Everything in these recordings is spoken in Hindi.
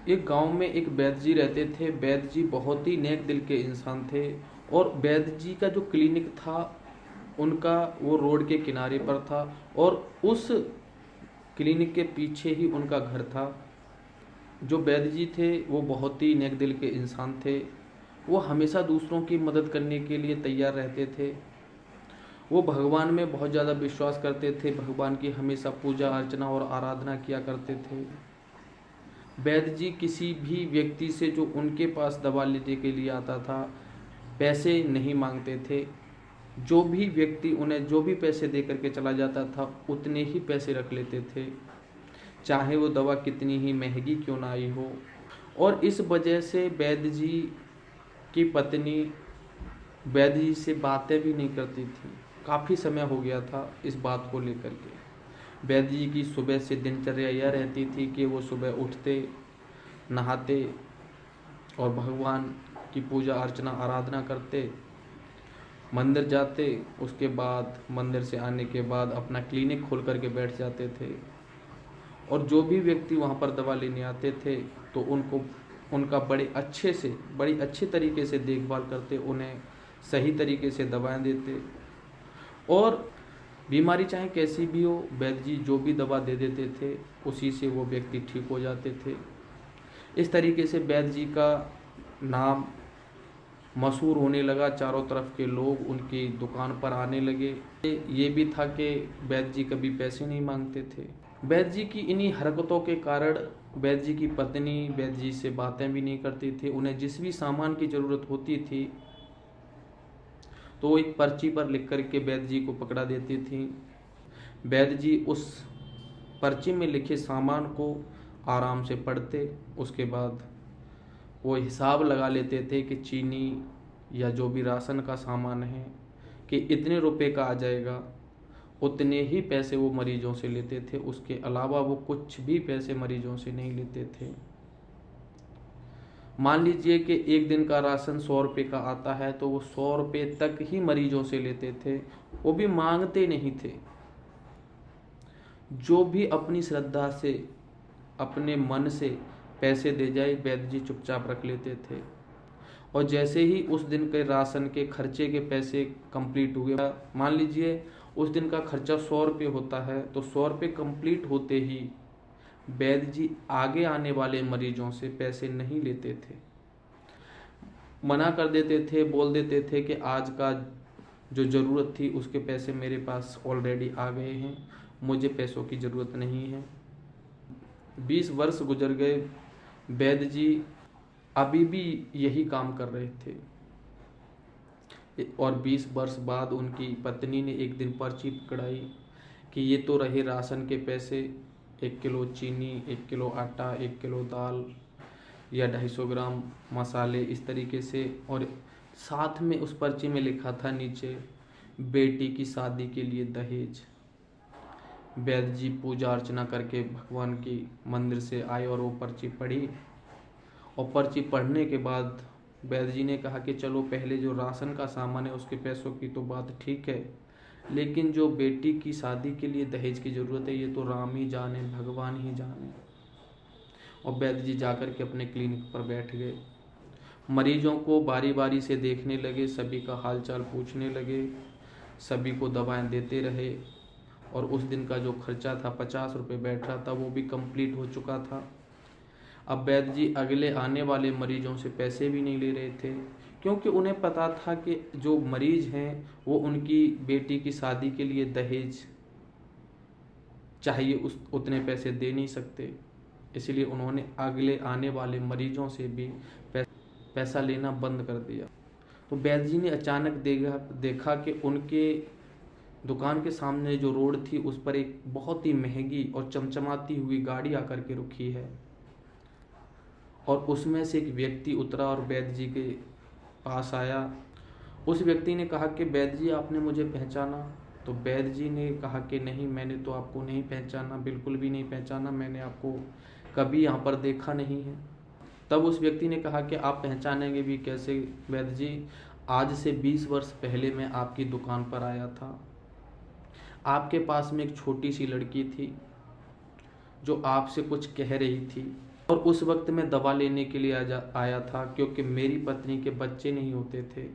एक गांव में एक वैद्य जी रहते थे। वैद्य जी बहुत ही नेक दिल के इंसान थे और वैद्य जी का जो क्लिनिक था उनका वो रोड के किनारे पर था और उस क्लिनिक के पीछे ही उनका घर था। जो वैद्य जी थे वो बहुत ही नेक दिल के इंसान थे। वो हमेशा दूसरों की मदद करने के लिए तैयार रहते थे। वो भगवान में बहुत ज़्यादा विश्वास करते थे, भगवान की हमेशा पूजा अर्चना और आराधना किया करते थे। वैद्य जी किसी भी व्यक्ति से जो उनके पास दवा लेने के लिए आता था पैसे नहीं मांगते थे। जो भी व्यक्ति उन्हें जो भी पैसे दे करके चला जाता था उतने ही पैसे रख लेते थे, चाहे वो दवा कितनी ही महंगी क्यों ना आई हो। और इस वजह से वैद्य जी की पत्नी वैद्य जी से बातें भी नहीं करती थी। काफ़ी समय हो गया था इस बात को लेकर के। वैद्य जी की सुबह से दिनचर्या यह रहती थी कि वो सुबह उठते, नहाते और भगवान की पूजा अर्चना आराधना करते, मंदिर जाते, उसके बाद मंदिर से आने के बाद अपना क्लिनिक खोल करके बैठ जाते थे। और जो भी व्यक्ति वहाँ पर दवा लेने आते थे तो उनको उनका बड़ी अच्छे तरीके से देखभाल करते, उन्हें सही तरीके से दवाएं देते और बीमारी चाहे कैसी भी हो वैद्य जी जो भी दवा दे देते थे उसी से वो व्यक्ति ठीक हो जाते थे। इस तरीके से वैद्य जी का नाम मशहूर होने लगा, चारों तरफ के लोग उनकी दुकान पर आने लगे। ये भी था कि वैद्य जी कभी पैसे नहीं मांगते थे। वैद्य जी की इन्हीं हरकतों के कारण वैद्य जी की पत्नी वैद्य जी से बातें भी नहीं करती थी। उन्हें जिस भी सामान की ज़रूरत होती थी तो एक पर्ची पर लिख करके वैद्य जी को पकड़ा देती थी। वैद्य जी उस पर्ची में लिखे सामान को आराम से पढ़ते, उसके बाद वो हिसाब लगा लेते थे कि चीनी या जो भी राशन का सामान है कि इतने रुपए का आ जाएगा। उतने ही पैसे वो मरीजों से लेते थे, उसके अलावा वो कुछ भी पैसे मरीजों से नहीं लेते थे। मान लीजिए कि एक दिन का राशन 100 रुपये का आता है तो वो 100 रुपये तक ही मरीजों से लेते थे, वो भी मांगते नहीं थे। जो भी अपनी श्रद्धा से अपने मन से पैसे दे जाए वैद्य जी चुपचाप रख लेते थे। और जैसे ही उस दिन के राशन के खर्चे के पैसे कंप्लीट हुए, मान लीजिए उस दिन का खर्चा 100 रुपये होता है तो 100 रुपये कंप्लीट होते ही वैद्य जी आगे आने वाले मरीजों से पैसे नहीं लेते थे, मना कर देते थे, बोल देते थे कि आज का जो ज़रूरत थी उसके पैसे मेरे पास ऑलरेडी आ गए हैं, मुझे पैसों की ज़रूरत नहीं है। 20 वर्ष गुजर गए, वैद्य जी अभी भी यही काम कर रहे थे। और 20 वर्ष बाद उनकी पत्नी ने एक दिन पर्ची पकड़ाई कि ये तो रहे राशन के पैसे, 1 किलो चीनी, 1 किलो आटा, 1 किलो दाल या 250 ग्राम मसाले, इस तरीके से। और साथ में उस पर्ची में लिखा था नीचे, बेटी की शादी के लिए दहेज। वैद्य जी पूजा अर्चना करके भगवान की मंदिर से आए और वो पर्ची पढ़ी। और पर्ची पढ़ने के बाद वैद्य जी ने कहा कि चलो पहले जो राशन का सामान है उसके पैसों की तो बात ठीक है, लेकिन जो बेटी की शादी के लिए दहेज की ज़रूरत है ये तो राम ही जाने, भगवान ही जाने। और वैद्य जी जाकर के अपने क्लिनिक पर बैठ गए, मरीजों को बारी बारी से देखने लगे, सभी का हालचाल पूछने लगे, सभी को दवाएं देते रहे। और उस दिन का जो खर्चा था 50 रुपये बैठ रहा था वो भी कंप्लीट हो चुका था। अब वैद्य जी अगले आने वाले मरीजों से पैसे भी नहीं ले रहे थे, क्योंकि उन्हें पता था कि जो मरीज हैं वो उनकी बेटी की शादी के लिए दहेज चाहिए, उतने पैसे दे नहीं सकते। इसलिए उन्होंने अगले आने वाले मरीजों से भी पैसा लेना बंद कर दिया। तो वैद्य जी ने अचानक देखा कि उनके दुकान के सामने जो रोड थी उस पर एक बहुत ही महंगी और चमचमाती हुई गाड़ी आकर के रुकी है। और उसमें से एक व्यक्ति उतरा और वैद्य जी के पास आया। उस व्यक्ति ने कहा कि वैद्य जी आपने मुझे पहचाना? तो वैद्य जी ने कहा कि नहीं, मैंने तो आपको नहीं पहचाना, बिल्कुल भी नहीं पहचाना, मैंने आपको कभी यहाँ पर देखा नहीं है। तब उस व्यक्ति ने कहा कि आप पहचानेंगे भी कैसे वैद्य जी, आज से 20 वर्ष पहले मैं आपकी दुकान पर आया था। आपके पास में एक छोटी सी लड़की थी जो आपसे कुछ कह रही थी। और उस वक्त मैं दवा लेने के लिए आया था, क्योंकि मेरी पत्नी के बच्चे नहीं होते थे।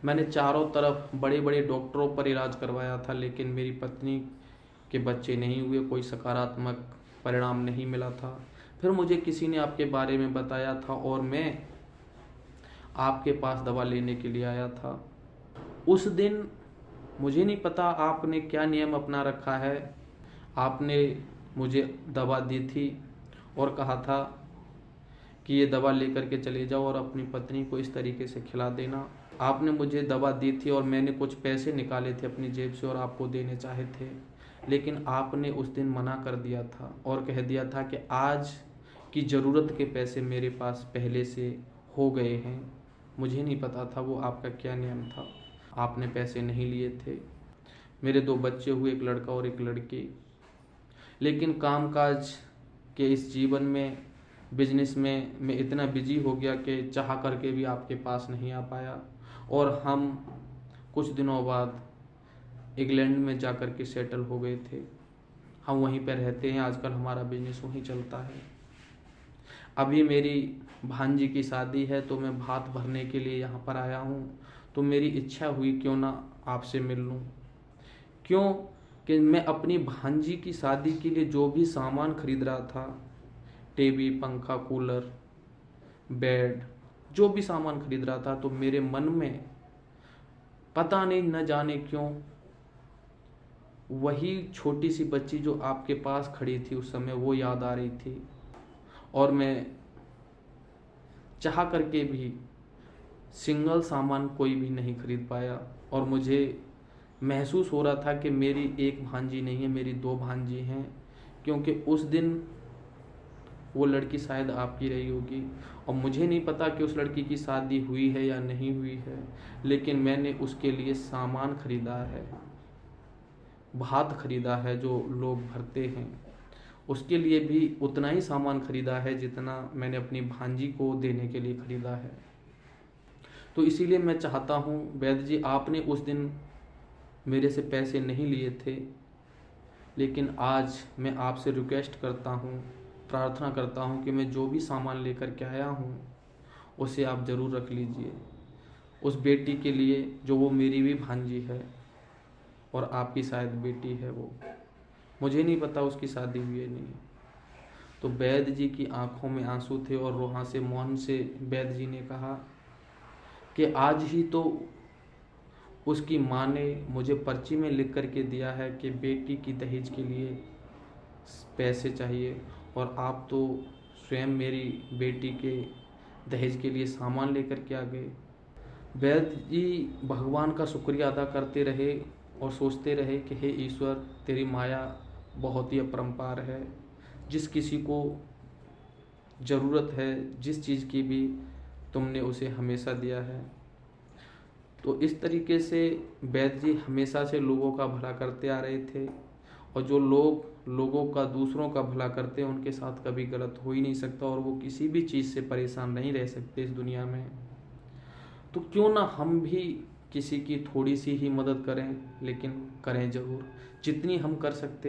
मैंने चारों तरफ बड़े बड़े डॉक्टरों पर इलाज करवाया था, लेकिन मेरी पत्नी के बच्चे नहीं हुए, कोई सकारात्मक परिणाम नहीं मिला था। फिर मुझे किसी ने आपके बारे में बताया था और मैं आपके पास दवा लेने के लिए आया था। उस दिन मुझे नहीं पता आपने क्या नियम अपना रखा है। आपने मुझे दवा दी थी और कहा था कि ये दवा लेकर के चले जाओ और अपनी पत्नी को इस तरीके से खिला देना। आपने मुझे दवा दी थी और मैंने कुछ पैसे निकाले थे अपनी जेब से और आपको देने चाहे थे, लेकिन आपने उस दिन मना कर दिया था और कह दिया था कि आज की ज़रूरत के पैसे मेरे पास पहले से हो गए हैं। मुझे नहीं पता था वो आपका क्या नियम था। आपने पैसे नहीं लिए थे। मेरे 2 बच्चे हुए, एक लड़का और एक लड़की। लेकिन कामकाज के इस जीवन में, बिजनेस में मैं इतना बिजी हो गया कि चाह करके भी आपके पास नहीं आ पाया। और हम कुछ दिनों बाद इंग्लैंड में जा कर के सेटल हो गए थे। हम वहीं पर रहते हैं, आजकल हमारा बिजनेस वहीं चलता है। अभी मेरी भांजी की शादी है तो मैं भात भरने के लिए यहाँ पर आया हूँ। तो मेरी इच्छा हुई क्यों ना आपसे मिल लूँ। क्यों कि मैं अपनी भांजी की शादी के लिए जो भी सामान खरीद रहा था, टीवी, पंखा, कूलर, बेड, जो भी सामान खरीद रहा था, तो मेरे मन में पता नहीं न जाने क्यों वही छोटी सी बच्ची जो आपके पास खड़ी थी उस समय वो याद आ रही थी। और मैं चाह करके भी सिंगल सामान कोई भी नहीं खरीद पाया। और मुझे महसूस हो रहा था कि मेरी एक भांजी नहीं है, मेरी 2 भांजी हैं, क्योंकि उस दिन वो लड़की शायद आपकी रही होगी। और मुझे नहीं पता कि उस लड़की की शादी हुई है या नहीं हुई है, लेकिन मैंने उसके लिए सामान खरीदा है, भात खरीदा है जो लोग भरते हैं, उसके लिए भी उतना ही सामान खरीदा है जितना मैंने अपनी भांजी को देने के लिए खरीदा है। तो इसीलिए मैं चाहता हूँ वैद्य जी, आपने उस दिन मेरे से पैसे नहीं लिए थे, लेकिन आज मैं आपसे रिक्वेस्ट करता हूँ, प्रार्थना करता हूँ कि मैं जो भी सामान लेकर के आया हूँ उसे आप ज़रूर रख लीजिए उस बेटी के लिए, जो वो मेरी भी भांजी है और आपकी शायद बेटी है। वो मुझे नहीं पता उसकी शादी हुई है नहीं। तो वैद्य जी की आंखों में आंसू थे और रोहा से मौन से वैद्य जी ने कहा कि आज ही तो उसकी माँ ने मुझे पर्ची में लिख करके दिया है कि बेटी की दहेज के लिए पैसे चाहिए, और आप तो स्वयं मेरी बेटी के दहेज के लिए सामान लेकर के आ गए। वैद्य जी भगवान का शुक्रिया अदा करते रहे और सोचते रहे कि हे ईश्वर, तेरी माया बहुत ही अपरंपार है। जिस किसी को ज़रूरत है जिस चीज़ की भी, तुमने उसे हमेशा दिया है। तो इस तरीके से वैद्य जी हमेशा से लोगों का भला करते आ रहे थे, और जो लोग लोगों का, दूसरों का भला करते हैं उनके साथ कभी गलत हो ही नहीं सकता, और वो किसी भी चीज़ से परेशान नहीं रह सकते इस दुनिया में। तो क्यों ना हम भी किसी की थोड़ी सी ही मदद करें, लेकिन करें ज़रूर जितनी हम कर सकते हैं।